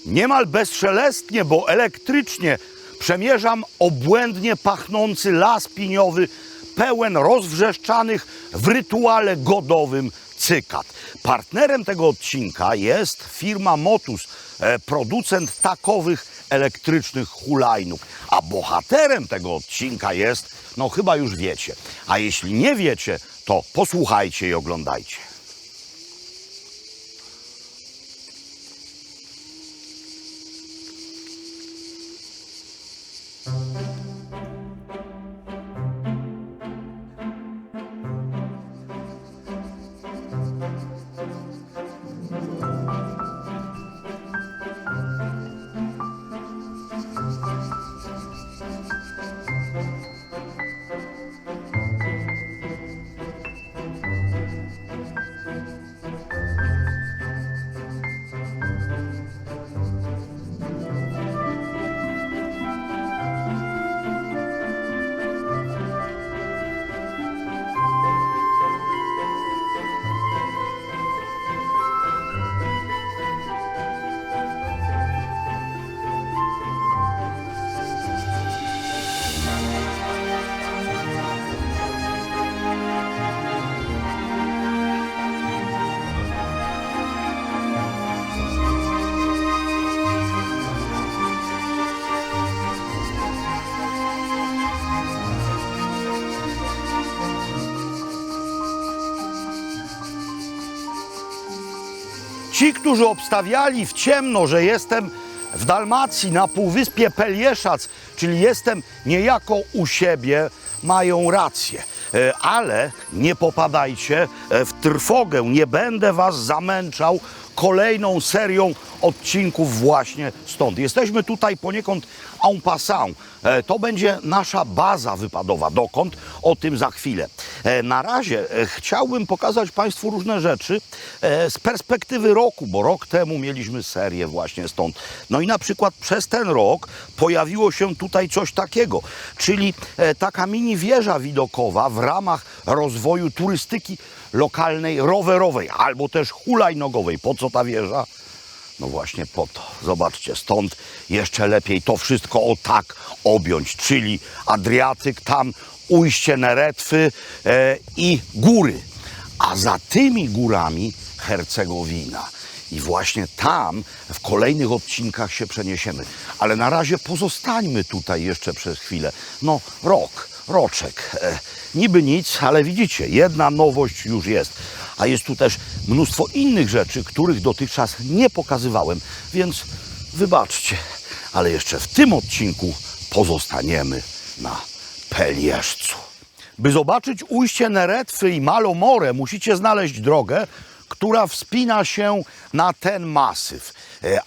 Niemal bezszelestnie, bo elektrycznie przemierzam obłędnie pachnący las piniowy, pełen rozwrzeszczanych w rytuale godowym cykat. Partnerem tego odcinka jest firma Motus, producent takowych elektrycznych hulajnóg. A bohaterem tego odcinka jest, no chyba już wiecie. A jeśli nie wiecie, to posłuchajcie i oglądajcie. Ci, którzy obstawiali w ciemno, że jestem w Dalmacji, na półwyspie Pelieszac, czyli jestem niejako u siebie, mają rację. Ale nie popadajcie w trwogę, nie będę was zamęczał kolejną serią odcinków właśnie stąd. Jesteśmy tutaj poniekąd en passant. To będzie nasza baza wypadowa. Dokąd? O tym za chwilę. Na razie chciałbym pokazać Państwu różne rzeczy z perspektywy roku, bo rok temu mieliśmy serię właśnie stąd. No i na przykład przez ten rok pojawiło się tutaj coś takiego, czyli taka mini wieża widokowa w ramach rozwoju turystyki lokalnej, rowerowej albo też hulajnogowej. Po co ta wieża? No właśnie po to. Zobaczcie, stąd jeszcze lepiej to wszystko o tak objąć, czyli Adriatyk, tam ujście Neretwy i góry. A za tymi górami Hercegowina. I właśnie tam w kolejnych odcinkach się przeniesiemy. Ale na razie pozostańmy tutaj jeszcze przez chwilę. No roczek. Niby nic, ale widzicie, jedna nowość już jest. A jest tu też mnóstwo innych rzeczy, których dotychczas nie pokazywałem. Więc wybaczcie, ale jeszcze w tym odcinku pozostaniemy na Pelieszcu. By zobaczyć ujście Neretwy i Malomore, musicie znaleźć drogę, która wspina się na ten masyw.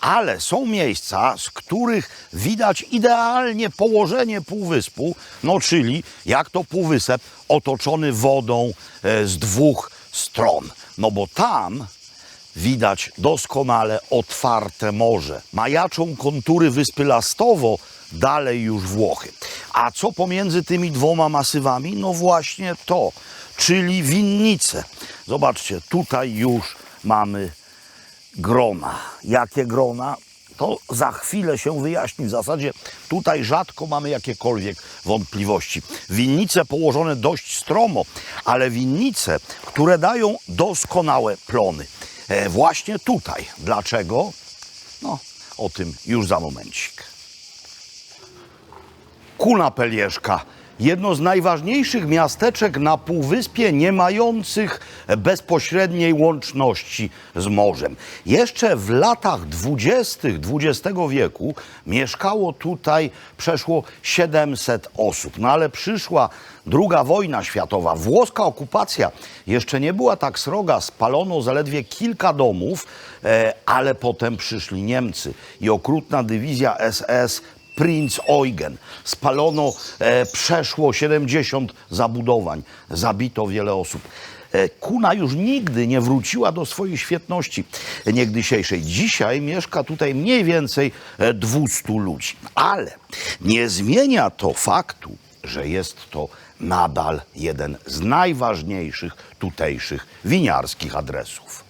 Ale są miejsca, z których widać idealnie położenie półwyspu, no czyli jak to półwysep otoczony wodą z dwóch stron. No bo tam widać doskonale otwarte morze. Majaczą kontury wyspy Lastowo, dalej już Włochy. A co pomiędzy tymi dwoma masywami? No właśnie to, czyli winnice. Zobaczcie, tutaj już mamy grona. Jakie grona? To za chwilę się wyjaśni. W zasadzie tutaj rzadko mamy jakiekolwiek wątpliwości. Winnice położone dość stromo, ale winnice, które dają doskonałe plony. Właśnie tutaj. Dlaczego? No, o tym już za momencik. Kuna Pelieszka. Jedno z najważniejszych miasteczek na półwyspie, nie mających bezpośredniej łączności z morzem. Jeszcze w latach 20. XX wieku mieszkało tutaj przeszło 700 osób. No ale przyszła II wojna światowa. Włoska okupacja jeszcze nie była tak sroga. Spalono zaledwie kilka domów, ale potem przyszli Niemcy i okrutna dywizja SS Prinz Eugen. Spalono przeszło 70 zabudowań. Zabito wiele osób. Kuna już nigdy nie wróciła do swojej świetności niegdysiejszej. Dzisiaj mieszka tutaj mniej więcej 200 ludzi. Ale nie zmienia to faktu, że jest to nadal jeden z najważniejszych tutejszych winiarskich adresów.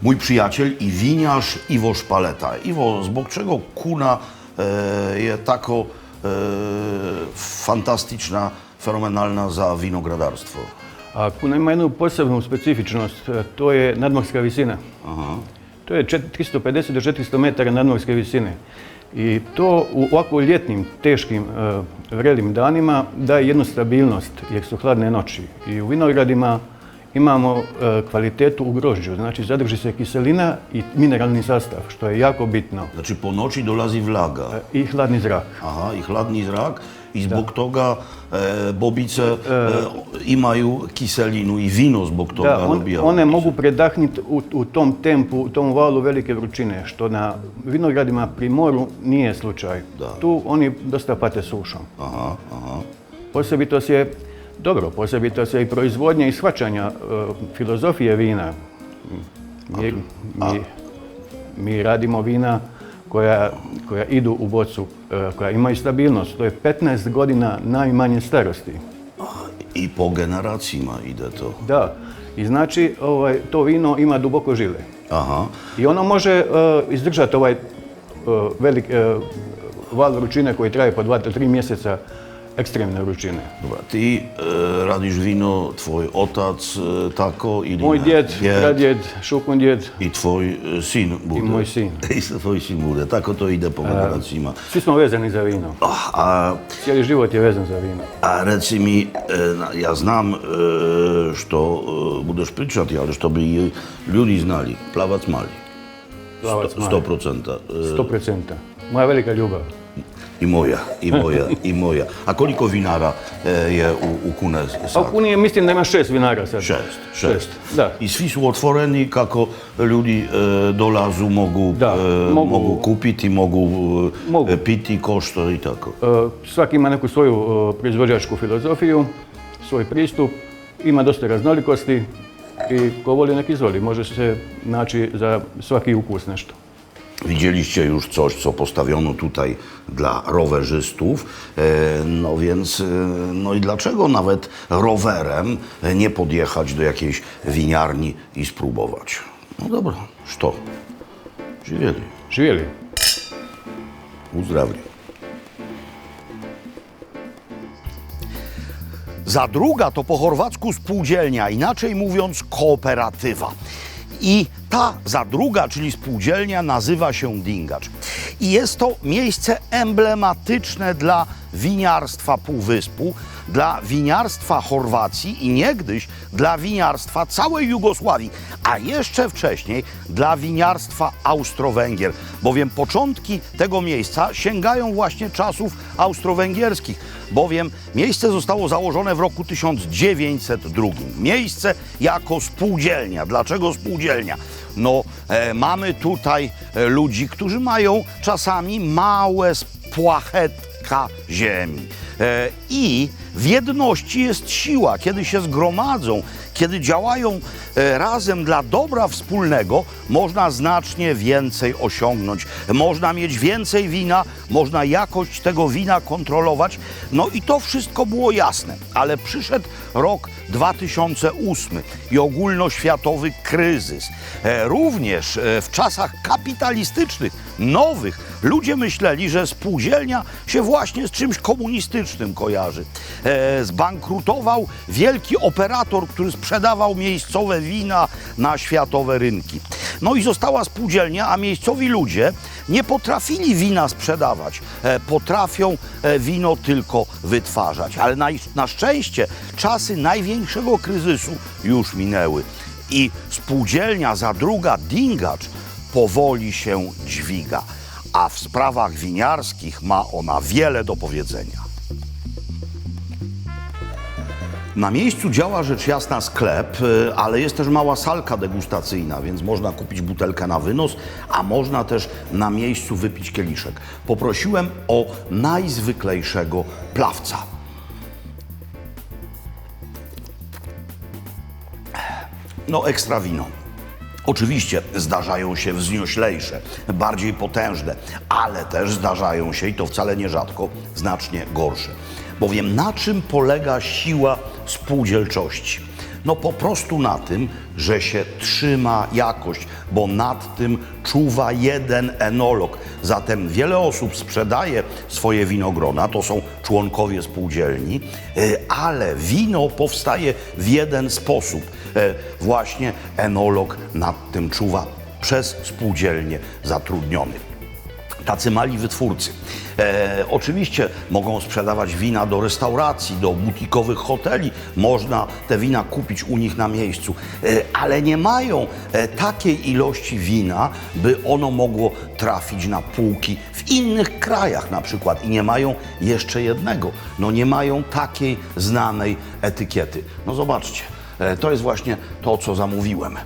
mój przyjaciel i winiarz Iwo Szpaleta. Iwo, zbog czego kuna je tako fantastična, fenomenalna za vinogradarstvo? A kuna ima jednu posebnu specifičnost, to je nadmorska visina. To je 350 do 400 metara nadmorske visine. I to u ovako ljetnim, teškim, vrelim danima daje jednu stabilnost jer su hladne noći. I u vinogradima imamo kvalitetu u grožđu, znači zadrži se kiselina i mineralni sastav, što je jako bitno. Znači po noći dolazi vlaga. I hladni zrak. Aha, i hladni zrak. I zbog toga bobice imaju kiselinu i vino zbog toga dobija. One mogu predahniti u tom tempu, u tom valu velike vrućine, što na vinogradima pri moru nije slučaj. Tu oni dosta pate sušom. Posebitost je i proizvodnja i shvaćanja filozofije vina. Mi radimo vina koja idu u bocu, koja imaju stabilnost. To je 15 godina najmanje starosti. I po generacijama ide to. Da. I znači to vino ima duboko žile. Aha. I ono može izdržati ovaj velik val vrućine koji traje po 2 do 3 mjeseca ekstremne vrućine. Dobra, ti radiš vino, tvoj otac tako ili moj djed, pradjed, šukun djed. I tvoj sin bude. I moj sin. I tvoj sin bude, tako to ide po generacijama. Svi smo vezani za vino. Cijeli život je vezan za vino. A reci mi, ja znam što budeš pričati, ali što bi ljudi znali, plavac mali. Plavac mali. 100%. 100%. Moja velika ljubav. I moja. A koliko vinara je u Kune sad? U Kuni mislim da ima 6 vinara sad. 6. Da. I svi su otvoreni kako ljudi dolazu, mogu kupiti, mogu piti, košta i tako. Svaki ima neku svoju proizvođačku filozofiju, svoj pristup, ima dosta raznolikosti i ko voli nek izvoli. Može se naći za svaki ukus nešto. Widzieliście już coś, co postawiono tutaj dla rowerzystów, no więc, no i dlaczego nawet rowerem nie podjechać do jakiejś winiarni i spróbować? No dobra, što? Živjeli. Živjeli. Uzdravlju. Zadruga to po chorwacku spółdzielnia, inaczej mówiąc kooperatywa. I ta zadruga, czyli spółdzielnia, nazywa się Dingacz. I jest to miejsce emblematyczne dla winiarstwa Półwyspu, dla winiarstwa Chorwacji i niegdyś dla winiarstwa całej Jugosławii, a jeszcze wcześniej dla winiarstwa Austro-Węgier, bowiem początki tego miejsca sięgają właśnie czasów austro-węgierskich, bowiem miejsce zostało założone w roku 1902. Miejsce jako spółdzielnia. Dlaczego spółdzielnia? No, mamy tutaj ludzi, którzy mają czasami małe spłachetka ziemi. I w jedności jest siła. Kiedy się zgromadzą, kiedy działają razem dla dobra wspólnego, można znacznie więcej osiągnąć. Można mieć więcej wina, można jakość tego wina kontrolować. No i to wszystko było jasne. Ale przyszedł rok 2008 i ogólnoświatowy kryzys. Również w czasach kapitalistycznych, nowych, ludzie myśleli, że spółdzielnia się właśnie z czymś komunistycznym kojarzy. Zbankrutował wielki operator, który sprzedawał miejscowe wina na światowe rynki. No i została spółdzielnia, a miejscowi ludzie nie potrafili wina sprzedawać. Potrafią wino tylko wytwarzać. Ale na szczęście czasy największego kryzysu już minęły. I spółdzielnia Zadruga Dingacz powoli się dźwiga. A w sprawach winiarskich ma ona wiele do powiedzenia. Na miejscu działa rzecz jasna sklep, ale jest też mała salka degustacyjna, więc można kupić butelkę na wynos, a można też na miejscu wypić kieliszek. Poprosiłem o najzwyklejszego plawca. No, ekstra wino. Oczywiście zdarzają się wznioślejsze, bardziej potężne, ale też zdarzają się, i to wcale nierzadko, znacznie gorsze. Bowiem na czym polega siła spółdzielczości? No po prostu na tym, że się trzyma jakość, bo nad tym czuwa jeden enolog. Zatem wiele osób sprzedaje swoje winogrona, to są członkowie spółdzielni, ale wino powstaje w jeden sposób. Właśnie enolog nad tym czuwa przez spółdzielnie zatrudniony. Tacy mali wytwórcy. Oczywiście mogą sprzedawać wina do restauracji, do butikowych hoteli. Można te wina kupić u nich na miejscu, ale nie mają takiej ilości wina, by ono mogło trafić na półki w innych krajach na przykład. I nie mają jeszcze jednego. No nie mają takiej znanej etykiety. No zobaczcie. To jest właśnie to, co zamówiłem,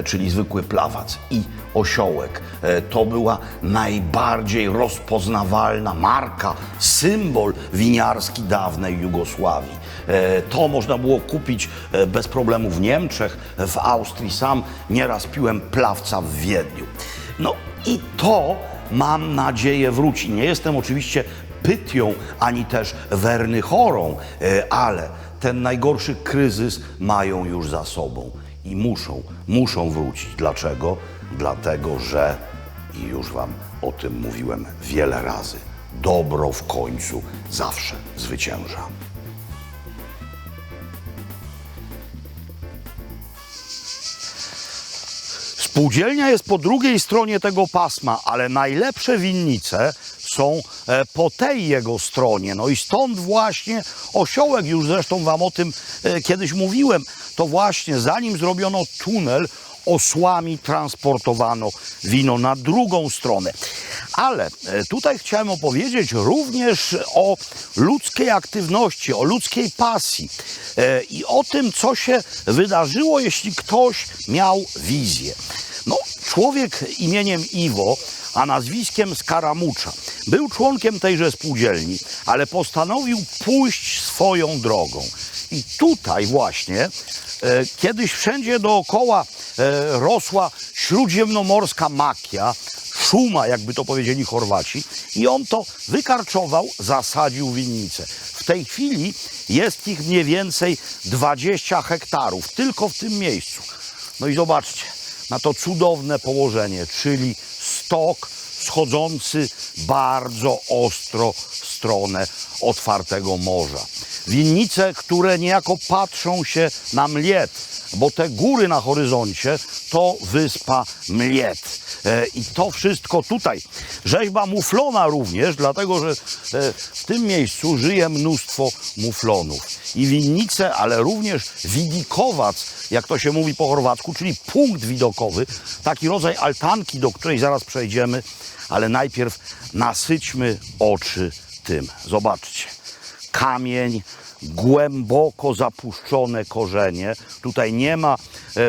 czyli zwykły plawac i osiołek. To była najbardziej rozpoznawalna marka, symbol winiarski dawnej Jugosławii. To można było kupić bez problemu w Niemczech, w Austrii. Sam nieraz piłem plawca w Wiedniu. No i to, mam nadzieję, wróci. Nie jestem oczywiście Pytią, ani też Wernychorą, ale ten najgorszy kryzys mają już za sobą i muszą wrócić. Dlaczego? Dlatego, że, i już wam o tym mówiłem wiele razy, dobro w końcu zawsze zwycięża. Spółdzielnia jest po drugiej stronie tego pasma, ale najlepsze winnice są po tej jego stronie. No i stąd właśnie osiołek, już zresztą wam o tym kiedyś mówiłem, to właśnie zanim zrobiono tunel, osłami transportowano wino na drugą stronę. Ale tutaj chciałem opowiedzieć również o ludzkiej aktywności, o ludzkiej pasji i o tym, co się wydarzyło, jeśli ktoś miał wizję. No, człowiek imieniem Iwo, a nazwiskiem Skaramucza, był członkiem tejże spółdzielni, ale postanowił pójść swoją drogą. I tutaj właśnie kiedyś wszędzie dookoła rosła śródziemnomorska makia, szuma, jakby to powiedzieli Chorwaci, i on to wykarczował, zasadził winnice. W tej chwili jest ich mniej więcej 20 hektarów, tylko w tym miejscu. No i zobaczcie na to cudowne położenie, czyli stok schodzący bardzo ostro w stronę otwartego morza. Winnice, które niejako patrzą się na Mljet, bo te góry na horyzoncie to wyspa Mljet. I to wszystko tutaj. Rzeźba muflona również, dlatego że w tym miejscu żyje mnóstwo muflonów. I winnice, ale również widikowac, jak to się mówi po chorwacku, czyli punkt widokowy, taki rodzaj altanki, do której zaraz przejdziemy, ale najpierw nasyćmy oczy tym. Zobaczcie. Kamień, głęboko zapuszczone korzenie. Tutaj nie ma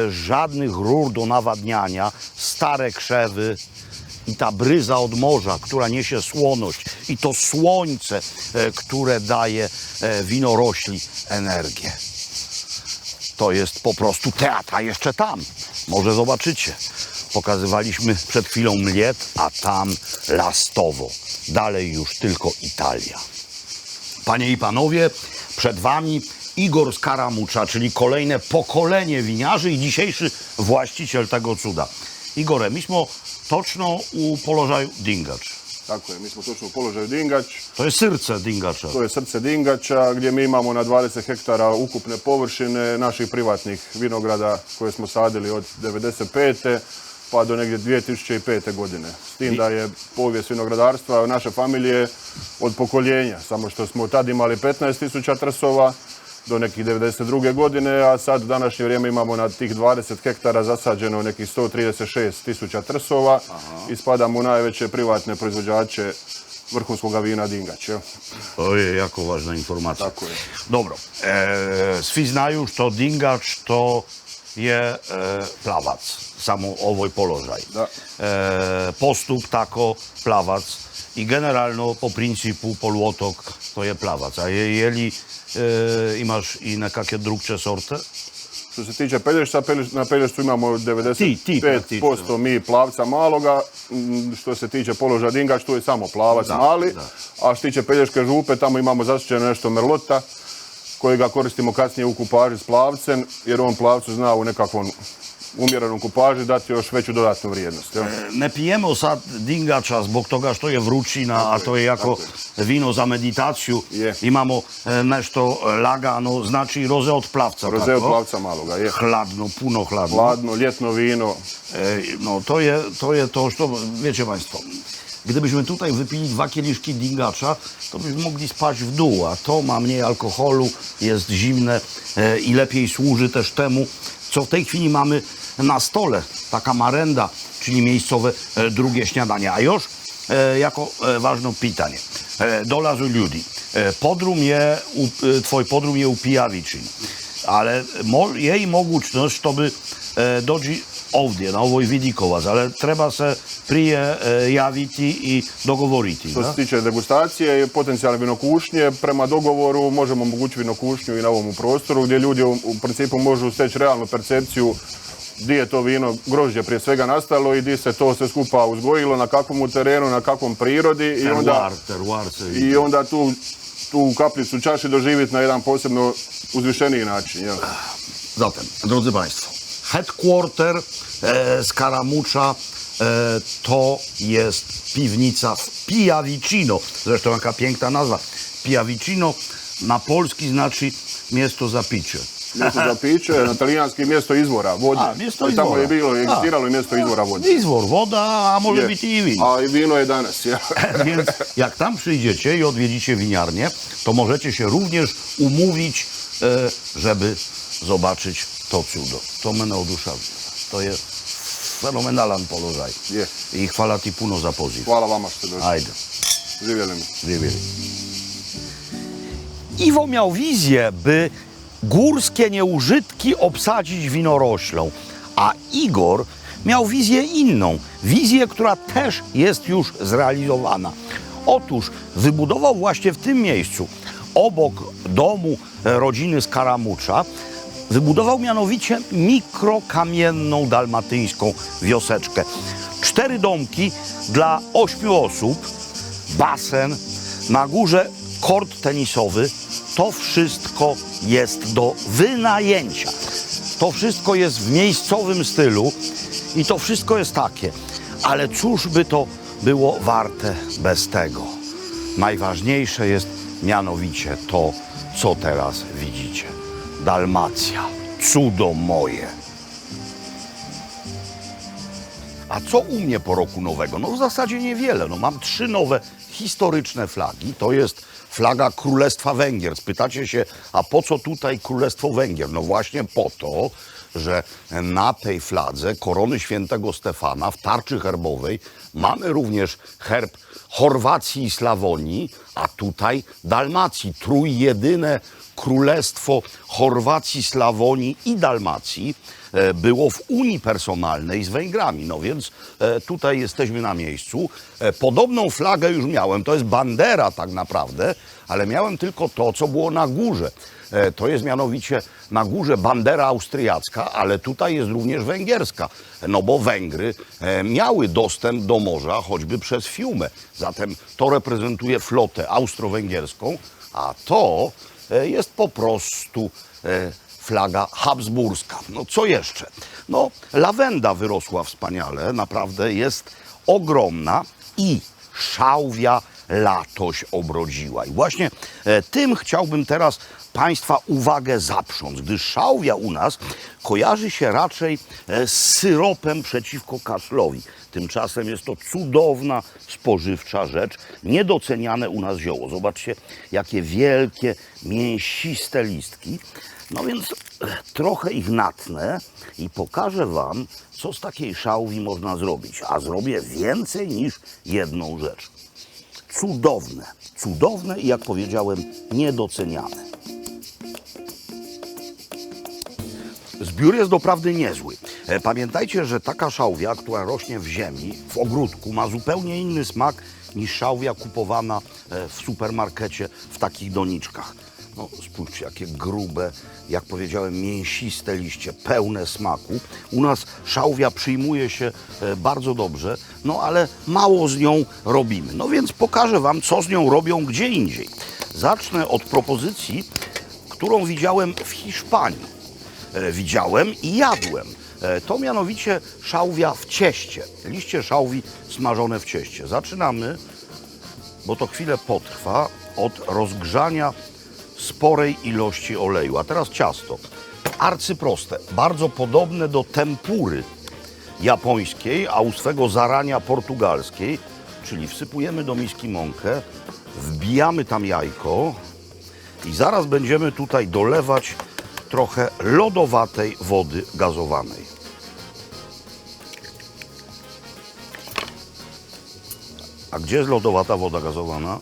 żadnych rur do nawadniania, stare krzewy i ta bryza od morza, która niesie słoność, i to słońce, które daje winorośli energię. To jest po prostu teatr, a jeszcze tam, może zobaczycie. Pokazywaliśmy przed chwilą Mljet, a tam Lastowo. Dalej już tylko Italia. Panie i panowie, przed wami Igor Skaramucza, czyli kolejne pokolenie winiarzy i dzisiejszy właściciel tego cuda. Igore, mi smo točno u položaju Dingač. Tako je, mi smo točno u položaju Dingač. To je srce Dingača. To je srce Dingača gdje mi imamo na 20 hektara ukupne površine naših privatnih vinograda koje smo sadili od 1995. pa do negdje 2005. godine. S tim da je povijest vinogradarstva naše familije od pokoljenja, samo što smo tad imali 15.000 trsova do nekih 92. godine, a sad u današnje vrijeme imamo na tih 20 hektara zasađeno nekih 136.000 trsova i spadamo u najveće privatne proizvođače vrhunskog vina Dingač. To je jako važna informacija. Tako je. Dobro, svi znaju što Dingač to je plavac, samo ovoj položaj. Da. Postup tako plavac i generalno po principu poluotok to je plavac. A jeli imaš i nekakve drugče sorte? Što se tiče Pelješca, na Pelješcu imamo 95% mi plavca maloga. Što se tiče položaja Dingač, tu je samo plavac mali. Da. A što se tiče Pelješke župe, tamo imamo zaštićeno nešto merlota, kojega koristimo kasnije u kupaži s plavcem, jer on plavcu zna u nekakvom umjerenom kupaži dati još veću dodatnu vrijednost. Jel? Ne pijemo sad dingača zbog toga što je vrućina, a to je jako vino za meditaciju. Je. Imamo nešto lagano, znači roze od plavca. Roze od tako? plavca maloga, je. Hladno, puno hladno. Hladno, ljetno vino. No to je to, što, wiecie Państwo, gdybyśmy tutaj wypili 2 kieliszki dingacza, to byśmy mogli spać w dół, a to ma mniej alkoholu, jest zimne i lepiej służy też temu, co w tej chwili mamy na stole. Taka marenda, czyli miejscowe drugie śniadanie. A już jako ważne pytanie. Dolazu ljudi. Tvoj podrum je u pijavičini, ale jej mogućnost što bi dođi ovdje, na ovoj Vidikovac, ale treba se prije javiti i dogovoriti. Što se tiče degustacije i potencijalne vinokušnje, prema dogovoru možemo omogućiti vinokušnju i na ovom prostoru gdje ljudi u principu možu steći realnu percepciju gdje je to vino grožđe prije svega nastalo i gdje se to sve skupa uzgojilo, na kakvom terenu, na kakvom prirodi i onda tu kapljicu čaši doživjeti na jedan posebno uzvišeniji način. Jel? Zatem, drodzy Państwo, headquarter Scaramuccia to jest piwnica w Piavicino. Zresztą jaka piękna nazwa. Piavicino na polski znaczy mjesto za piće. Mjesto za piće, na talijanski mjesto izvora vode. Mjesto I tamo je izvora. egzistiralo i mjesto izvora vode. Izvor voda, a może być i wino. A i vino je danas. Ja. Więc jak tam przyjdziecie i odwiedzicie winiarnię, to możecie się również umówić, żeby zobaczyć to cudo. To mnie oduševljuje. To je fenomenalan položaj. Je. I hvala ti puno za poziv. Hvala vama što ste došli. Ajde. Živjeli mi. Živjeli. Iwo miał wizję, by górskie nieużytki obsadzić winoroślą, a Igor miał wizję inną, wizję, która też jest już zrealizowana. Otóż wybudował właśnie w tym miejscu, obok domu rodziny Scaramuccia, wybudował mianowicie mikrokamienną dalmatyńską wioseczkę. 4 domki dla 8 osób, basen, na górze kort tenisowy. To wszystko jest do wynajęcia. To wszystko jest w miejscowym stylu i to wszystko jest takie. Ale cóż by to było warte bez tego? Najważniejsze jest mianowicie to, co teraz widzicie. Dalmacja, cudo moje. A co u mnie po roku nowego? No w zasadzie niewiele. No mam 3 nowe historyczne flagi. To jest flaga Królestwa Węgier. Spytacie się, a po co tutaj Królestwo Węgier? No właśnie po to, że na tej fladze korony świętego Stefana w tarczy herbowej mamy również herb Chorwacji i Slawonii, a tutaj Dalmacji. Trójjedyne Królestwo Chorwacji, Slawonii i Dalmacji było w Unii Personalnej z Węgrami. No więc tutaj jesteśmy na miejscu. Podobną flagę już miałem, to jest bandera tak naprawdę, ale miałem tylko to, co było na górze. To jest mianowicie na górze bandera austriacka, ale tutaj jest również węgierska. No bo Węgry miały dostęp do morza choćby przez Fiumę. Zatem to reprezentuje flotę austro-węgierską, a to jest po prostu flaga habsburska. No co jeszcze? No lawenda wyrosła wspaniale, naprawdę jest ogromna i szałwia latoś obrodziła. I właśnie tym chciałbym teraz Państwa uwagę zaprząc, gdyż szałwia u nas kojarzy się raczej z syropem przeciwko kaszlowi. Tymczasem jest to cudowna, spożywcza rzecz, niedoceniane u nas zioło. Zobaczcie, jakie wielkie, mięsiste listki. No więc trochę ich natnę i pokażę Wam, co z takiej szałwi można zrobić. A zrobię więcej niż jedną rzecz. Cudowne, cudowne i jak powiedziałem, niedoceniane. Zbiór jest doprawdy niezły. Pamiętajcie, że taka szałwia, która rośnie w ziemi, w ogródku, ma zupełnie inny smak niż szałwia kupowana w supermarkecie w takich doniczkach. No, spójrzcie, jakie grube, jak powiedziałem, mięsiste liście, pełne smaku. U nas szałwia przyjmuje się bardzo dobrze, no ale mało z nią robimy. No więc pokażę Wam, co z nią robią gdzie indziej. Zacznę od propozycji, którą widziałem w Hiszpanii. Widziałem i jadłem. To mianowicie szałwia w cieście. Liście szałwi smażone w cieście. Zaczynamy, bo to chwilę potrwa, od rozgrzania sporej ilości oleju. A teraz ciasto. Arcyproste, bardzo podobne do tempury japońskiej, a u swego zarania portugalskiej. Czyli wsypujemy do miski mąkę, wbijamy tam jajko i zaraz będziemy tutaj dolewać trochę lodowatej wody gazowanej. A gdzie jest lodowata woda gazowana?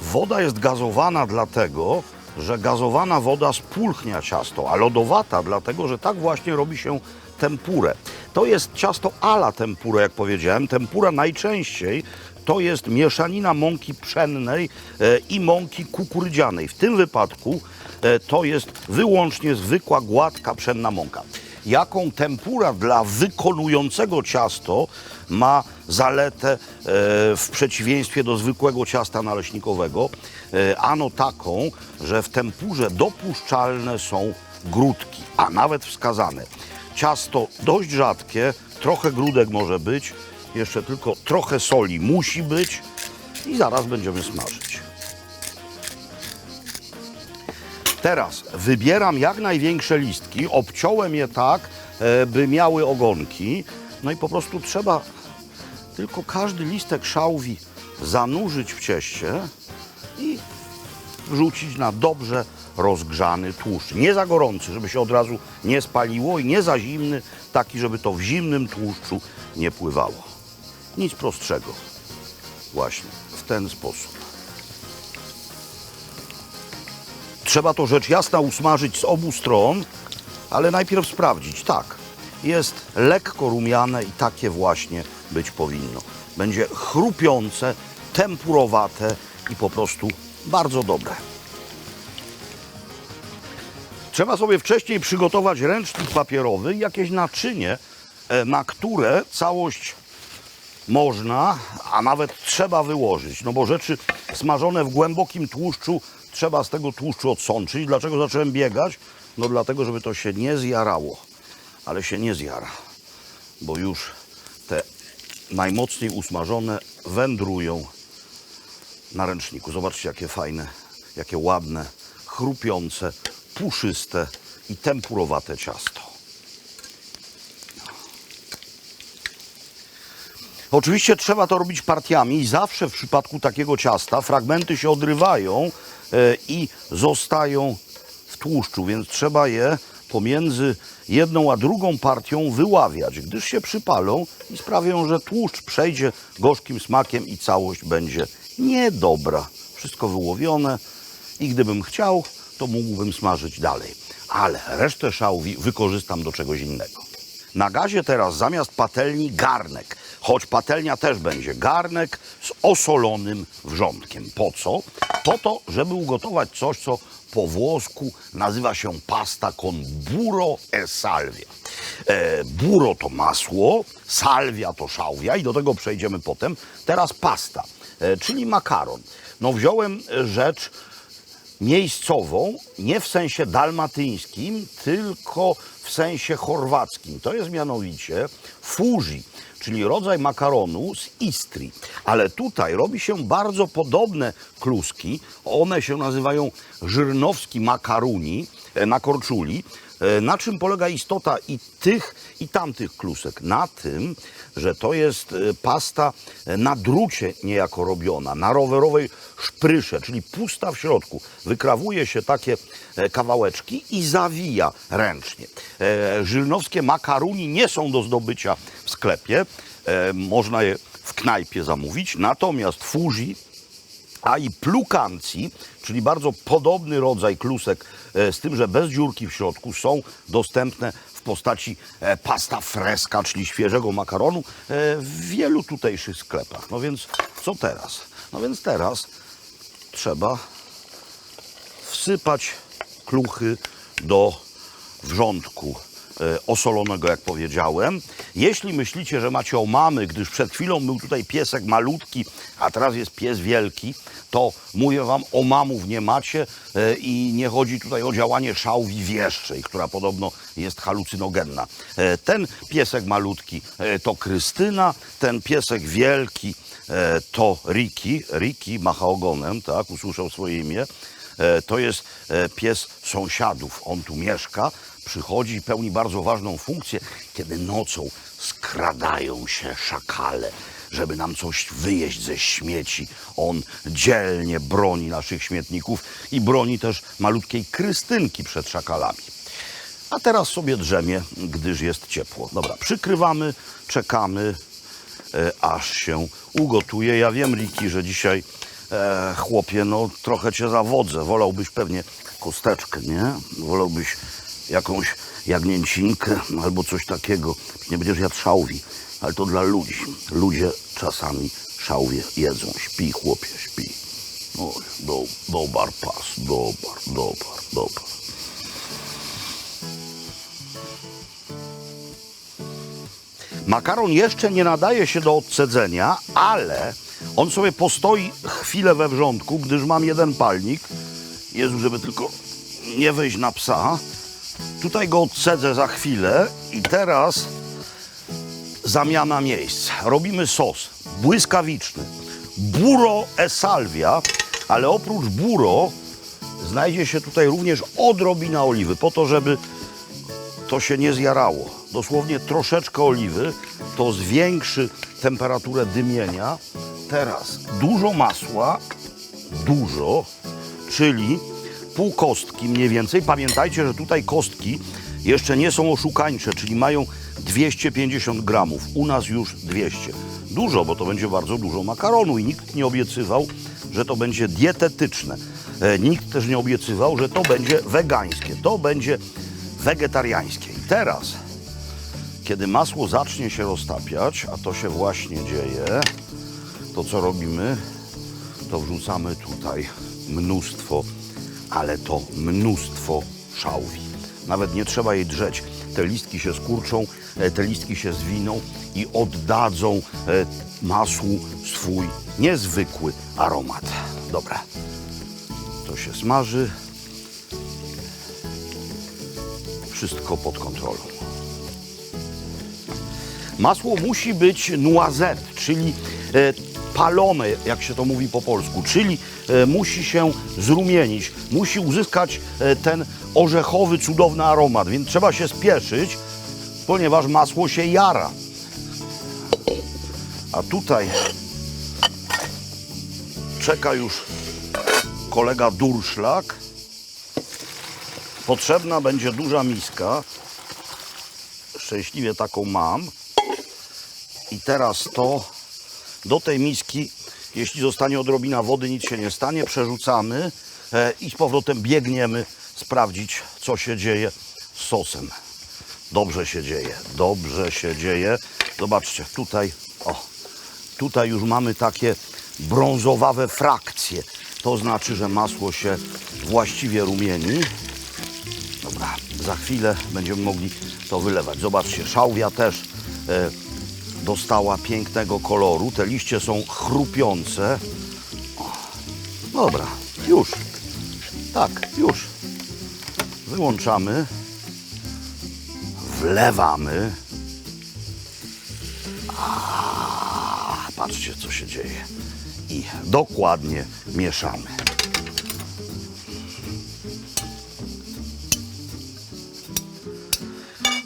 Woda jest gazowana dlatego, że gazowana woda spulchnia ciasto, a lodowata dlatego, że tak właśnie robi się tempurę. To jest ciasto a la tempura, jak powiedziałem. Tempura najczęściej to jest mieszanina mąki pszennej i mąki kukurydzianej. W tym wypadku to jest wyłącznie zwykła, gładka, pszenna mąka. Jaką tempura dla wykonującego ciasto ma zaletę w przeciwieństwie do zwykłego ciasta naleśnikowego? Ano taką, że w tempurze dopuszczalne są grudki, a nawet wskazane. Ciasto dość rzadkie, trochę grudek może być, jeszcze tylko trochę soli musi być i zaraz będziemy smażyć. Teraz wybieram jak największe listki, obciąłem je tak, by miały ogonki. No i po prostu trzeba tylko każdy listek szałwi zanurzyć w cieście i wrzucić na dobrze rozgrzany tłuszcz. Nie za gorący, żeby się od razu nie spaliło i nie za zimny, taki, żeby to w zimnym tłuszczu nie pływało. Nic prostszego. Właśnie w ten sposób. Trzeba to rzecz jasna usmażyć z obu stron, ale najpierw sprawdzić. Tak, jest lekko rumiane i takie właśnie być powinno. Będzie chrupiące, tempurowate i po prostu bardzo dobre. Trzeba sobie wcześniej przygotować ręcznik papierowy i jakieś naczynie, na które całość można, a nawet trzeba wyłożyć. No bo rzeczy smażone w głębokim tłuszczu trzeba z tego tłuszczu odsączyć. Dlaczego zacząłem biegać? No dlatego, żeby to się nie zjarało. Ale się nie zjara, bo już te najmocniej usmażone wędrują na ręczniku. Zobaczcie, jakie fajne, jakie ładne, chrupiące, puszyste i tempurowate ciasto. Oczywiście trzeba to robić partiami i zawsze w przypadku takiego ciasta fragmenty się odrywają i zostają w tłuszczu, więc trzeba je pomiędzy jedną a drugą partią wyławiać, gdyż się przypalą i sprawią, że tłuszcz przejdzie gorzkim smakiem i całość będzie niedobra. Wszystko wyłowione i gdybym chciał, to mógłbym smażyć dalej. Ale resztę szałwi wykorzystam do czegoś innego. Na gazie teraz zamiast patelni garnek, choć patelnia też będzie garnek z osolonym wrzątkiem. Po co? Po to, żeby ugotować coś, co po włosku nazywa się pasta con burro e salvia. Burro to masło, salvia to szałwia i do tego przejdziemy potem. Teraz pasta, czyli makaron. No wziąłem rzecz miejscową, nie w sensie dalmatyńskim, tylko w sensie chorwackim. To jest mianowicie fuzi, czyli rodzaj makaronu z Istrii. Ale tutaj robi się bardzo podobne kluski. One się nazywają żyrnowski makaruni na korczuli. Na czym polega istota i tych, i tamtych klusek? Na tym, że to jest pasta na drucie niejako robiona, na rowerowej szprysze, czyli pusta w środku. Wykrawuje się takie kawałeczki i zawija ręcznie. Żyrnowskie makaruni nie są do zdobycia w sklepie. Można je w knajpie zamówić. Natomiast fuzi, a i plukanci, czyli bardzo podobny rodzaj klusek, z tym, że bez dziurki w środku, są dostępne w postaci pasta fresca, czyli świeżego makaronu w wielu tutejszych sklepach. No więc co teraz? No więc teraz trzeba wsypać kluchy do wrzątku osolonego, jak powiedziałem. Jeśli myślicie, że macie omamy, gdyż przed chwilą był tutaj piesek malutki, a teraz jest pies wielki, to mówię wam, omamów nie macie i nie chodzi tutaj o działanie szałwi wieszczej, która podobno jest halucynogenna. Ten piesek malutki to Krystyna, ten piesek wielki to Ricky macha ogonem, tak, usłyszał swoje imię. To jest pies sąsiadów, on tu mieszka, przychodzi i pełni bardzo ważną funkcję, kiedy nocą skradają się szakale, żeby nam coś wyjeść ze śmieci. On dzielnie broni naszych śmietników i broni też malutkiej Krystynki przed szakalami. A teraz sobie drzemie, gdyż jest ciepło. Dobra, przykrywamy, czekamy, aż się ugotuje. Ja wiem, Ricky, że dzisiaj, chłopie, no trochę cię zawodzę. Wolałbyś pewnie kosteczkę, nie? Wolałbyś jakąś jagnięcinkę albo coś takiego. Nie będziesz jadł szałwi, ale to dla ludzi. Ludzie czasami szałwie jedzą. Śpi, chłopie, śpi. Oj, dobar pas, dobar. Makaron jeszcze nie nadaje się do odcedzenia, ale on sobie postoi chwilę we wrzątku, gdyż mam jeden palnik. Jezu, żeby tylko nie wejść na psa. Tutaj go odcedzę za chwilę i teraz zamiana miejsc. Robimy sos błyskawiczny. Burro e salvia, ale oprócz burro znajdzie się tutaj również odrobina oliwy, po to, żeby to się nie zjarało. Dosłownie troszeczkę oliwy, to zwiększy temperaturę dymienia. Teraz dużo masła, czyli pół kostki mniej więcej. Pamiętajcie, że tutaj kostki jeszcze nie są oszukańcze, czyli mają 250 gramów. U nas już 200. Dużo, bo to będzie bardzo dużo makaronu i nikt nie obiecywał, że to będzie dietetyczne. Nikt też nie obiecywał, że to będzie wegańskie. To będzie wegetariańskie. I teraz, kiedy masło zacznie się roztapiać, a to się właśnie dzieje, to co robimy? To wrzucamy tutaj mnóstwo, ale to mnóstwo szałwi. Nawet nie trzeba jej drzeć. Te listki się skurczą, te listki się zwiną i oddadzą masłu swój niezwykły aromat. Dobra, to się smaży. Wszystko pod kontrolą. Masło musi być noisette, czyli palone, jak się to mówi po polsku, czyli musi się zrumienić, musi uzyskać ten orzechowy, cudowny aromat, więc trzeba się spieszyć, ponieważ masło się jara. A tutaj czeka już kolega durszlak. Potrzebna będzie duża miska. Szczęśliwie taką mam. I teraz to do tej miski, jeśli zostanie odrobina wody, nic się nie stanie, przerzucamy i z powrotem biegniemy sprawdzić, co się dzieje z sosem. Dobrze się dzieje, dobrze się dzieje. Zobaczcie, tutaj już mamy takie brązowawe frakcje. To znaczy, że masło się właściwie rumieni. Dobra, za chwilę będziemy mogli to wylewać. Zobaczcie, szałwia też dostała pięknego koloru. Te liście są chrupiące. Dobra, już. Tak, już. Wyłączamy. Wlewamy. Patrzcie, co się dzieje. I dokładnie mieszamy.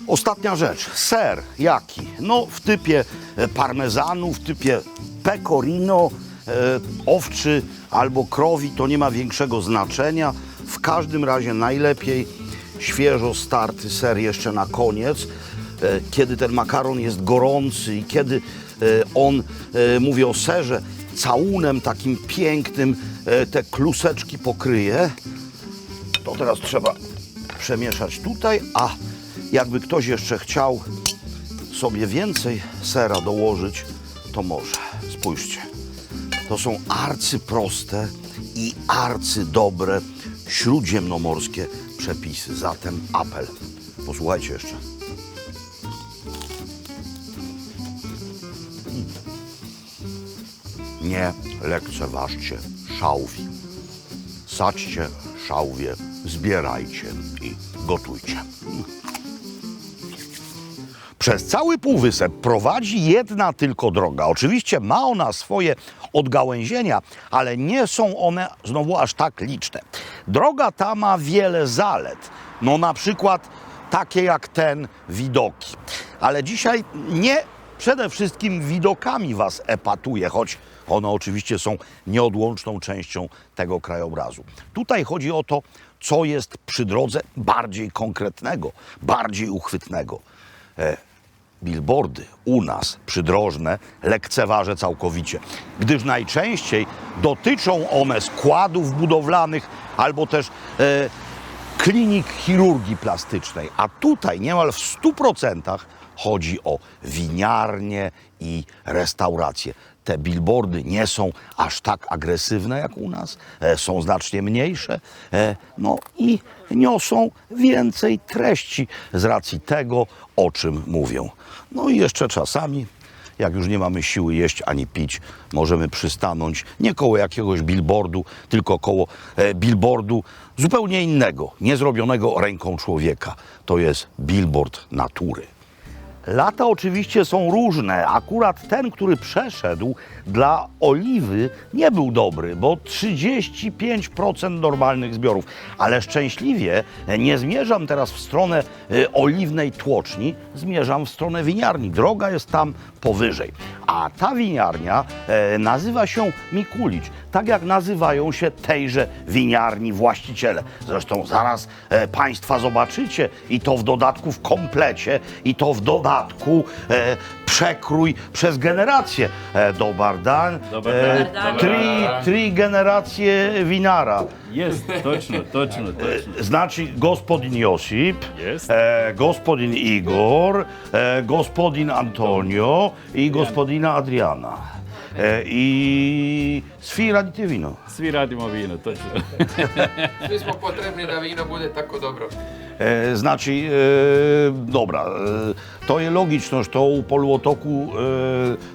Ostatnia rzecz, ser jaki? No w typie parmezanu, w typie pecorino, owczy albo krowi, to nie ma większego znaczenia. W każdym razie najlepiej świeżo starty ser jeszcze na koniec, kiedy ten makaron jest gorący i kiedy on, mówię o serze, całunem takim pięknym te kluseczki pokryje. To teraz trzeba przemieszać tutaj, a jakby ktoś jeszcze chciał sobie więcej sera dołożyć, to może. Spójrzcie, to są arcyproste i arcydobre śródziemnomorskie przepisy. Zatem apel. Posłuchajcie jeszcze. Nie lekceważcie szałwi. Sadźcie szałwie, zbierajcie i gotujcie. Przez cały Półwysep prowadzi jedna tylko droga. Oczywiście ma ona swoje odgałęzienia, ale nie są one znowu aż tak liczne. Droga ta ma wiele zalet. No na przykład takie jak ten widoki. Ale dzisiaj nie przede wszystkim widokami was epatuje, choć one oczywiście są nieodłączną częścią tego krajobrazu. Tutaj chodzi o to, co jest przy drodze bardziej konkretnego, bardziej uchwytnego. Billboardy u nas przydrożne lekceważę całkowicie, gdyż najczęściej dotyczą one składów budowlanych albo też klinik chirurgii plastycznej, a tutaj niemal w 100% chodzi o winiarnie i restauracje. Te billboardy nie są aż tak agresywne jak u nas, są znacznie mniejsze, no i niosą więcej treści z racji tego, o czym mówią. No i jeszcze czasami, jak już nie mamy siły jeść ani pić, możemy przystanąć nie koło jakiegoś billboardu, tylko koło billboardu zupełnie innego, niezrobionego ręką człowieka. To jest billboard natury. Lata oczywiście są różne. Akurat ten, który przeszedł dla oliwy, nie był dobry, bo 35% normalnych zbiorów. Ale szczęśliwie nie zmierzam teraz w stronę oliwnej tłoczni, zmierzam w stronę winiarni. Droga jest tam powyżej. A ta winiarnia nazywa się Mikulicz, tak jak nazywają się tejże winiarni właściciele. Zresztą zaraz Państwa zobaczycie i to w dodatku w komplecie, i to w dodatku przekrój przez generację. Dobar dan. Tri generacje winara. Jest, točno. Znači gospodin Josip, Jest. gospodin Igor, gospodin Antonio i gospodina Adriana. I svi radite vino. Svi radimo vino, točno. Svi smo potrebni da vino bude tako dobro. Znači, dobra, to je logično što u poluotoku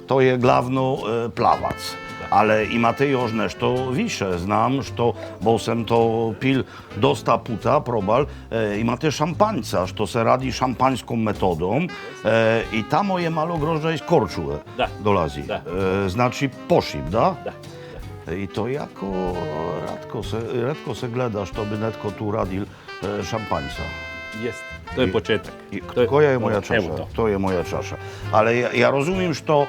to je glavno plavac. Ale imate još nešto više. Znam što, bo sam to pil dosta puta, probal, imate šampanjca, što se radi šampanjskom metodom i tamo je malo grožđa iz Korčule Da. dolazi. Da. Znači pošip, da? Da. I to jako retko se gleda što bi netko tu radil šampanjca. Jest, to je početak. Koja je moja čaša? Evo to. To je moja čaša. Ale ja razumijem što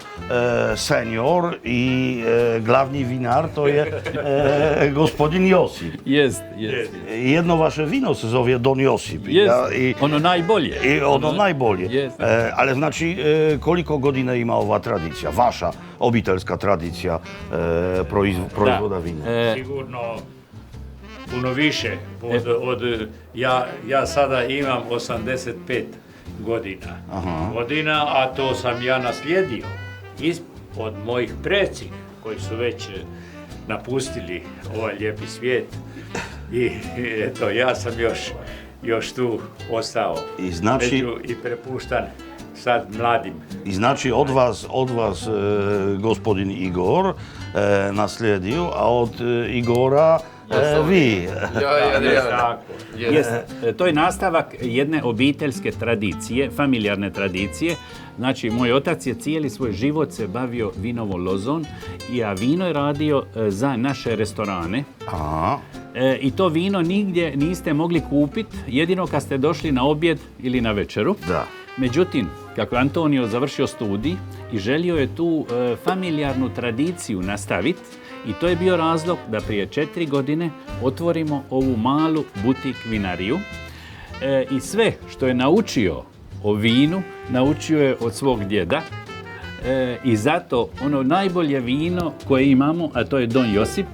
senior i glavni vinar to je gospodin Josip. Jest. Jedno vaše vino se zove Don Josip. Jest, ono najbolje. I ono najbolje. Jest. Ale znači, koliko godina ima ova tradicija, vaša obiteljska tradicija proizvoda vina? Sigurno puno više ja sada imam 85 godina, a to sam ja naslijedio od mojih preci koji su već napustili ovaj lijepi svijet i eto ja sam još tu ostao I znači i prepuštan sad mladim. I znači od vas gospodin Igor naslijedio, a od Igora vi. Ja i Adriana. Tako. Jest, to je nastavak jedne obiteljske tradicije, familijarne tradicije. Znači, moj otac je cijeli svoj život se bavio vinovom lozom, a vino je radio za naše restorane. Aha. I to vino nigdje niste mogli kupiti, jedino kad ste došli na objed ili na večeru. Da. Međutim, kako je Antonio završio studij i želio je tu familijarnu tradiciju nastaviti, i to je bio razlog da prije 4 godine otvorimo ovu malu butik vinariju. I sve što je naučio o vinu, naučio je od svog djeda. I zato ono najbolje vino koje imamo, a to je Don Josip,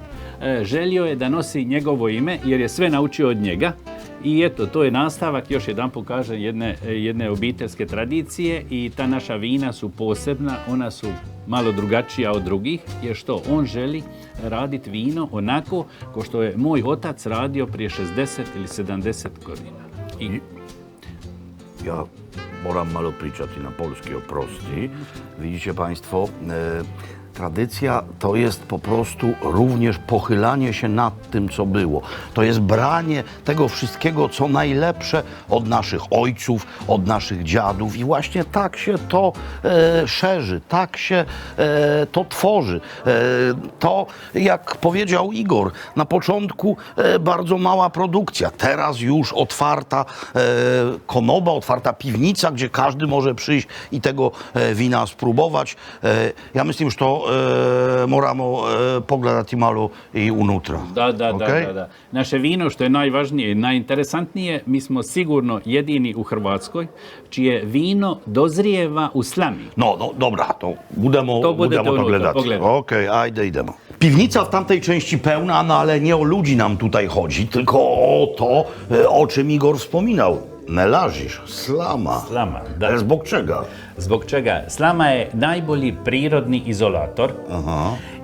želio je da nosi njegovo ime jer je sve naučio od njega. I eto, to je nastavak, još jedanput kažem, jedne obiteljske tradicije i ta naša vina su posebna, ona su malo drugačija od drugih, jer što on želi raditi vino onako kao što je moj otac radio prije 60 ili 70 godina. Ja moram malo pričati na polski, oprosti. Widzicie Państwo, tradycja to jest po prostu również pochylanie się nad tym, co było. To jest branie tego wszystkiego, co najlepsze od naszych ojców, od naszych dziadów i właśnie tak się to szerzy, tak się to tworzy. To, jak powiedział Igor, na początku bardzo mała produkcja, teraz już otwarta konoba, otwarta piwnica, gdzie każdy może przyjść i tego wina spróbować. Ja myślę, że to moramo pogledati malo i unutra. Da. Okej? Naše vino, što je najvažnije i najinteresantnije, mi smo sigurno jedini u Hrvatskoj čije vino dozrijeva u slami. No, dobra, to budemo To budete to unutra gledati. pogledati. Okej, ajde, idemo. Piwnica w tamtej części pełna, no ale nie o ludzi nam tutaj chodzi, tylko o to, o czym Igor wspominał. Melažiš, slama. Slama, da. Zbog čega? Zbog čega? Slama je najbolji prirodni izolator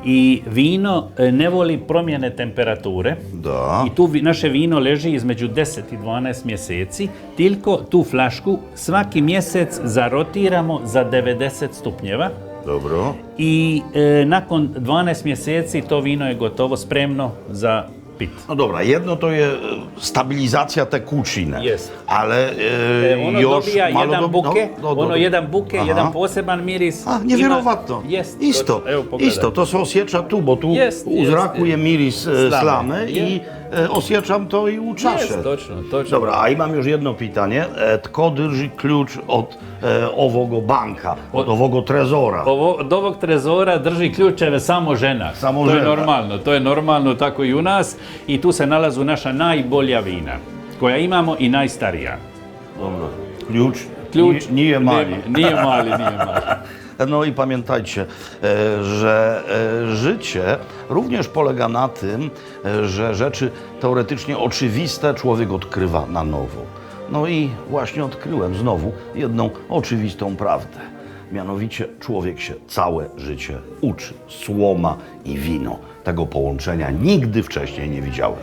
i vino ne voli promjene temperature. Da. I tu naše vino leži između 10 i 12 mjeseci. Tilko tu flašku svaki mjesec zarotiramo za 90 stupnjeva. Dobro. I nakon 12 mjeseci to vino je gotovo spremno za pit. No dobra, jedno to je stabilizacja tekućine, Jest. ale Ono još dobija malo jedan buke, dobro. jedan buke, Aha. jedan poseban miris. A, nevjerovatno. Jest. Isto, Evo, pogledaj. isto, to se osjeća tu, bo tu Jest, u zraku je miris slame. slame i osjećam to i u čaše. Jest, točno. Dobra, a imam još jedno pitanje. Tko drži ključ od ovoga banka, od ovoga trezora? Od ovog trezora drži ključeve samo žena. Samo to žena. To je normalno tako i u nas. I tu se nalazu naša najbolja vina, koja imamo i najstarija. Dobro, ključ nije mali. Nije mali. No i pamiętajcie, że życie również polega na tym, że rzeczy teoretycznie oczywiste człowiek odkrywa na nowo. No i właśnie odkryłem znowu jedną oczywistą prawdę. Mianowicie człowiek się całe życie uczy. Słoma i wino. Tego połączenia nigdy wcześniej nie widziałem.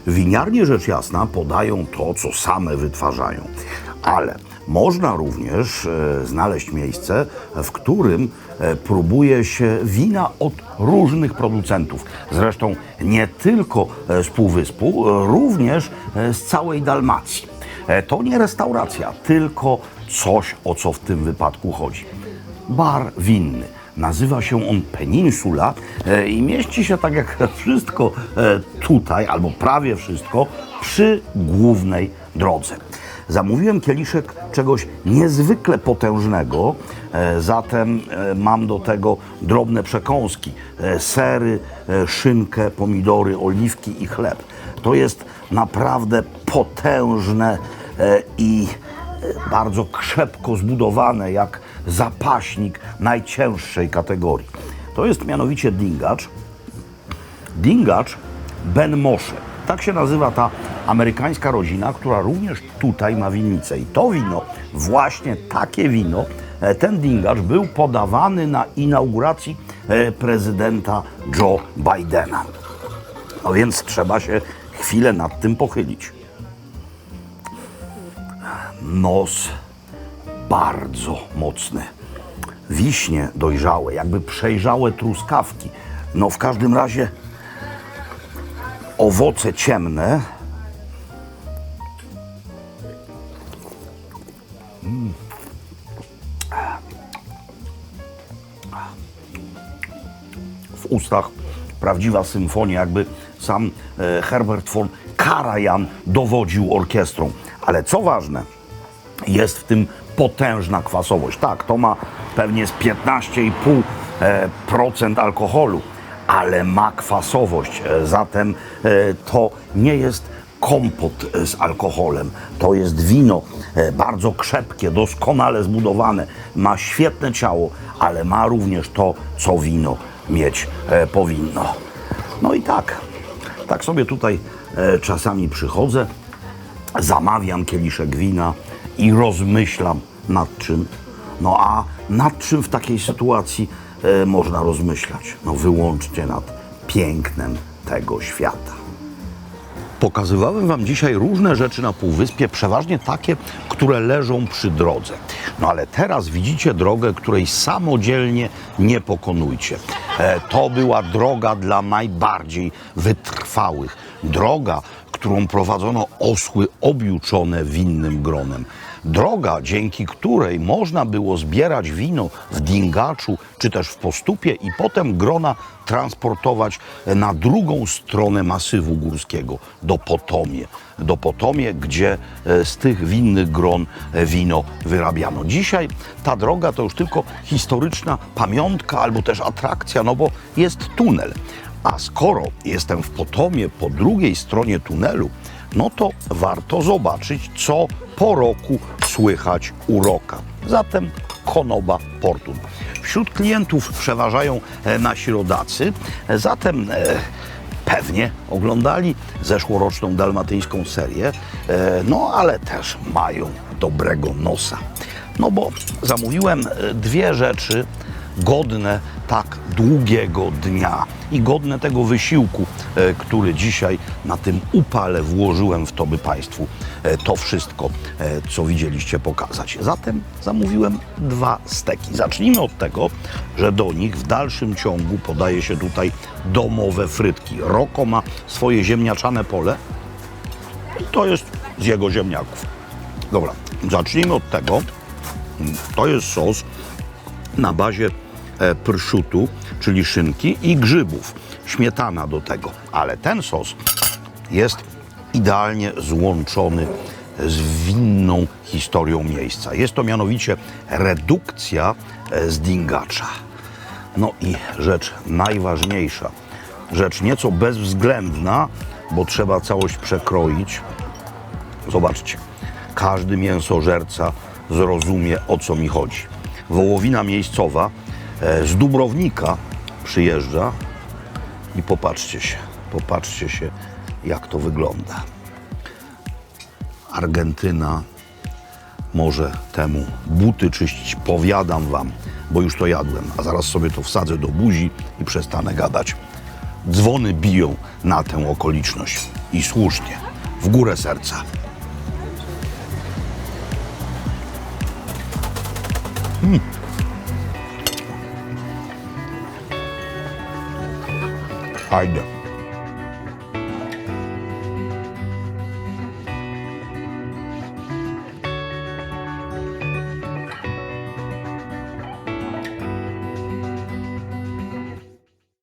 Winiarnie rzecz jasna podają to, co same wytwarzają, ale można również znaleźć miejsce, w którym próbuje się wina od różnych producentów. Zresztą nie tylko z Półwyspu, również z całej Dalmacji. To nie restauracja, tylko coś, o co w tym wypadku chodzi. Bar winny. Nazywa się on Peninsula i mieści się, tak jak wszystko tutaj, albo prawie wszystko, przy głównej drodze. Zamówiłem kieliszek czegoś niezwykle potężnego, zatem mam do tego drobne przekąski, sery, szynkę, pomidory, oliwki i chleb. To jest naprawdę potężne i bardzo krzepko zbudowane, jak zapaśnik najcięższej kategorii. To jest mianowicie dingacz. Dingacz Ben Moshe. Tak się nazywa ta amerykańska rodzina, która również tutaj ma winnicę. I to wino, właśnie takie wino, ten dingacz był podawany na inauguracji prezydenta Joe Bidena. No więc trzeba się chwilę nad tym pochylić. Nos bardzo mocny. Wiśnie dojrzałe, jakby przejrzałe truskawki. No w każdym razie owoce ciemne. W ustach prawdziwa symfonia, jakby sam Herbert von Karajan dowodził orkiestrą. Ale co ważne, jest w tym potężna kwasowość. Tak, to ma pewnie z 15,5% alkoholu, ale ma kwasowość. Zatem to nie jest kompot z alkoholem. To jest wino bardzo krzepkie, doskonale zbudowane. Ma świetne ciało, ale ma również to, co wino mieć powinno. No i tak sobie tutaj czasami przychodzę, zamawiam kieliszek wina i rozmyślam nad czym. No a nad czym w takiej sytuacji można rozmyślać? No wyłącznie nad pięknem tego świata. Pokazywałem Wam dzisiaj różne rzeczy na Półwyspie, przeważnie takie, które leżą przy drodze. No ale teraz widzicie drogę, której samodzielnie nie pokonujcie. To była droga dla najbardziej wytrwałych. Droga, którą prowadzono osły objuczone winnym gronem. Droga, dzięki której można było zbierać wino w Dingaczu czy też w Postupie i potem grona transportować na drugą stronę masywu górskiego, do Potomie, gdzie z tych winnych gron wino wyrabiano. Dzisiaj ta droga to już tylko historyczna pamiątka albo też atrakcja, no bo jest tunel. A skoro jestem w Potomie po drugiej stronie tunelu, no to warto zobaczyć, co po roku słychać u Roka. Zatem Konoba Portun. Wśród klientów przeważają nasi rodacy, zatem pewnie oglądali zeszłoroczną dalmatyńską serię, no ale też mają dobrego nosa. No bo zamówiłem dwie rzeczy godne tak długiego dnia i godne tego wysiłku, który dzisiaj na tym upale włożyłem w to, by Państwu to wszystko, co widzieliście, pokazać. Zatem zamówiłem dwa steki. Zacznijmy od tego, że do nich w dalszym ciągu podaje się tutaj domowe frytki. Roko ma swoje ziemniaczane pole i to jest z jego ziemniaków. Dobra, zacznijmy od tego. To jest sos na bazie prosciutto, czyli szynki i grzybów. Śmietana do tego. Ale ten sos jest idealnie złączony z winną historią miejsca. Jest to mianowicie redukcja z Dingacza. No i rzecz najważniejsza, rzecz nieco bezwzględna, bo trzeba całość przekroić. Zobaczcie, każdy mięsożerca zrozumie, o co mi chodzi. Wołowina miejscowa z Dubrownika przyjeżdża i popatrzcie się, jak to wygląda. Argentyna może temu buty czyścić, powiadam Wam, bo już to jadłem, a zaraz sobie to wsadzę do buzi i przestanę gadać. Dzwony biją na tę okoliczność i słusznie, w górę serca. Fajne.